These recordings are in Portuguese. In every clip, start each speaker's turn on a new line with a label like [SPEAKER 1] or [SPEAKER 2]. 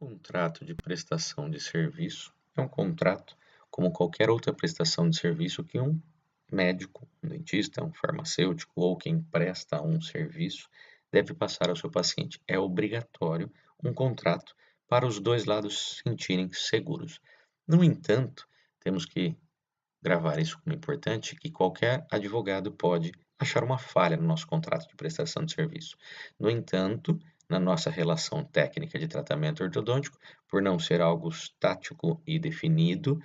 [SPEAKER 1] Contrato de prestação de serviço é um contrato, como qualquer outra prestação de serviço, que um médico, um dentista, um farmacêutico ou quem presta um serviço deve passar ao seu paciente. É obrigatório um contrato para os dois lados se sentirem seguros. No entanto, temos que gravar isso como importante, que qualquer advogado pode achar uma falha no nosso contrato de prestação de serviço. No entanto, na nossa relação técnica de tratamento ortodôntico, por não ser algo estático e definido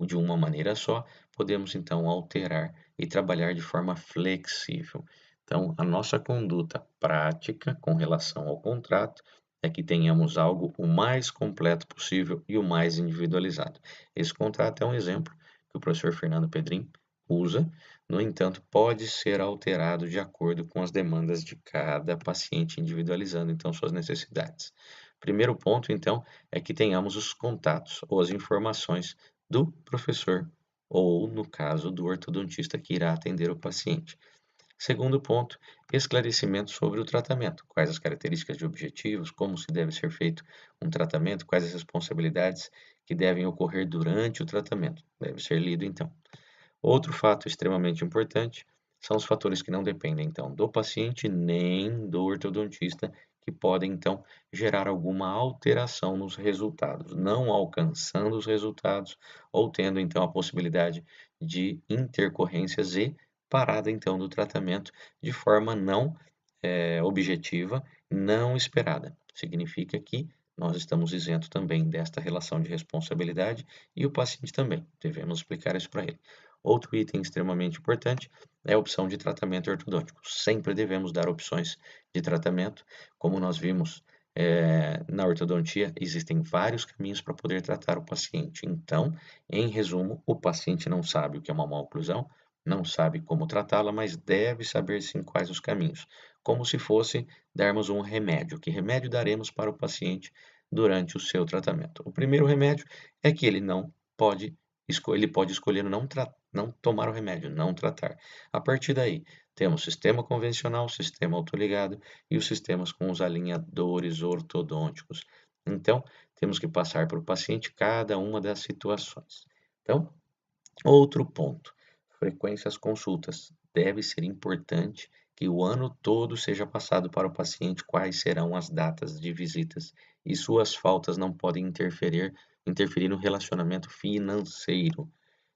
[SPEAKER 1] de uma maneira só, podemos então alterar e trabalhar de forma flexível. Então, a nossa conduta prática com relação ao contrato é que tenhamos algo o mais completo possível e o mais individualizado. Esse contrato é um exemplo que o professor Fernando Pedrin usa, no entanto, pode ser alterado de acordo com as demandas de cada paciente, individualizando então suas necessidades. Primeiro ponto, então, é que tenhamos os contatos ou as informações do professor ou, no caso, do ortodontista que irá atender o paciente. Segundo ponto, esclarecimento sobre o tratamento. Quais as características de objetivos, como se deve ser feito um tratamento, quais as responsabilidades que devem ocorrer durante o tratamento. Deve ser lido então. Outro fato extremamente importante são os fatores que não dependem então do paciente nem do ortodontista, que podem então gerar alguma alteração nos resultados, não alcançando os resultados ou tendo então a possibilidade de intercorrências e parada então do tratamento de forma não objetiva, não esperada. Significa que nós estamos isentos também desta relação de responsabilidade e o paciente também. Devemos explicar isso para ele. Outro item extremamente importante é a opção de tratamento ortodôntico. Sempre devemos dar opções de tratamento. Como nós vimos na ortodontia, existem vários caminhos para poder tratar o paciente. Então, em resumo, o paciente não sabe o que é uma maloclusão, não sabe como tratá-la, mas deve saber sim quais os caminhos. Como se fosse darmos um remédio. Que remédio daremos para o paciente durante o seu tratamento? O primeiro remédio é que ele não pode ele pode escolher não tomar o remédio, não tratar. A partir daí, temos sistema convencional, sistema autoligado e os sistemas com os alinhadores ortodônticos. Então, temos que passar para o paciente cada uma das situações. Então, outro ponto, frequência às consultas. Deve ser importante que o ano todo seja passado para o paciente quais serão as datas de visitas e suas faltas não podem interferir no relacionamento financeiro.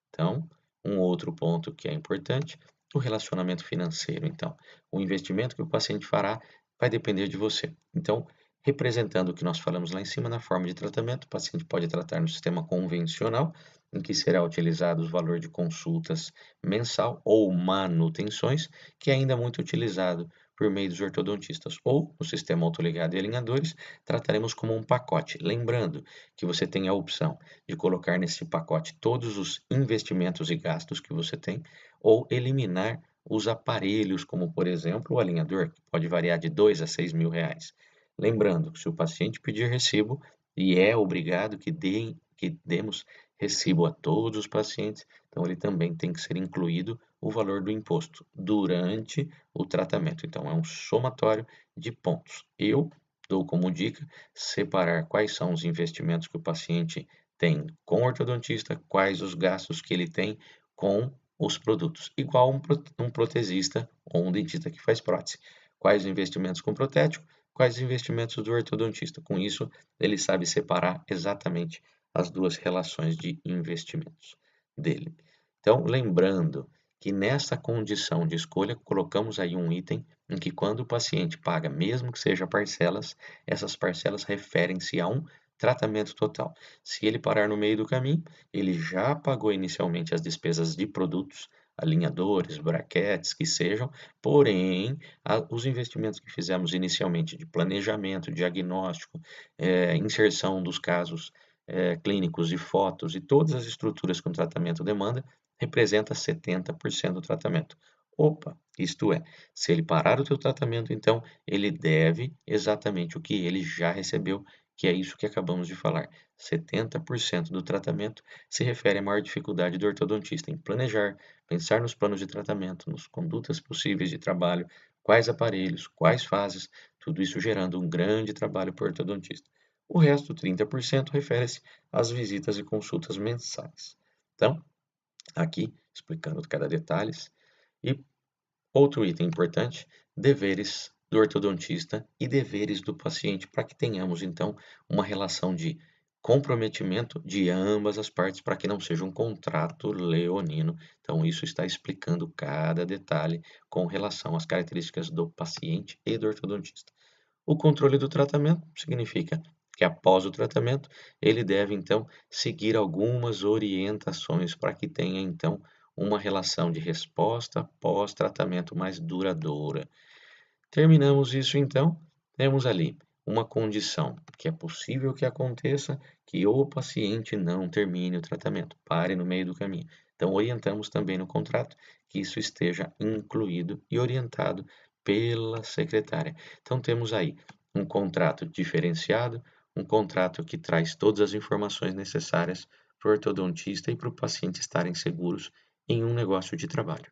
[SPEAKER 1] Então, um outro ponto que é importante, o relacionamento financeiro. Então, o investimento que o paciente fará vai depender de você. Então, representando o que nós falamos lá em cima na forma de tratamento, o paciente pode tratar no sistema convencional, em que será utilizado o valor de consultas mensal ou manutenções, que é ainda muito utilizado por meio dos ortodontistas, ou no sistema autoligado e alinhadores, trataremos como um pacote. Lembrando que você tem a opção de colocar nesse pacote todos os investimentos e gastos que você tem, ou eliminar os aparelhos, como por exemplo o alinhador, que pode variar de 2 a 6 mil reais. Lembrando que se o paciente pedir recibo, e é obrigado que demos recibo a todos os pacientes, então ele também tem que ser incluído o valor do imposto durante o tratamento. Então é um somatório de pontos. Eu dou como dica separar quais são os investimentos que o paciente tem com o ortodontista, quais os gastos que ele tem com os produtos, igual um protesista ou um dentista que faz prótese. Quais os investimentos com protético, quais os investimentos do ortodontista. Com isso, ele sabe separar exatamente as duas relações de investimentos dele. Então, lembrando que nessa condição de escolha, colocamos aí um item em que quando o paciente paga, mesmo que seja parcelas, essas parcelas referem-se a um tratamento total. Se ele parar no meio do caminho, ele já pagou inicialmente as despesas de produtos, alinhadores, braquetes, que sejam, porém, os investimentos que fizemos inicialmente de planejamento, diagnóstico, inserção dos casos clínicos e fotos e todas as estruturas que um tratamento demanda, representa 70% do tratamento. Opa, isto é, se ele parar o teu tratamento, então ele deve exatamente o que ele já recebeu, que é isso que acabamos de falar. 70% do tratamento se refere à maior dificuldade do ortodontista em planejar, pensar nos planos de tratamento, nas condutas possíveis de trabalho, quais aparelhos, quais fases, tudo isso gerando um grande trabalho para o ortodontista. O resto, 30%, refere-se às visitas e consultas mensais. Então, aqui, explicando cada detalhe. E outro item importante, deveres do ortodontista e deveres do paciente, para que tenhamos, então, uma relação de comprometimento de ambas as partes, para que não seja um contrato leonino. Então, isso está explicando cada detalhe com relação às características do paciente e do ortodontista. O controle do tratamento significa que após o tratamento, ele deve então seguir algumas orientações para que tenha então uma relação de resposta pós-tratamento mais duradoura. Terminamos isso então, temos ali uma condição que é possível que aconteça, que o paciente não termine o tratamento, pare no meio do caminho. Então, orientamos também no contrato que isso esteja incluído e orientado pela secretária. Então, temos aí um contrato diferenciado, um contrato que traz todas as informações necessárias para o ortodontista e para o paciente estarem seguros em um negócio de trabalho.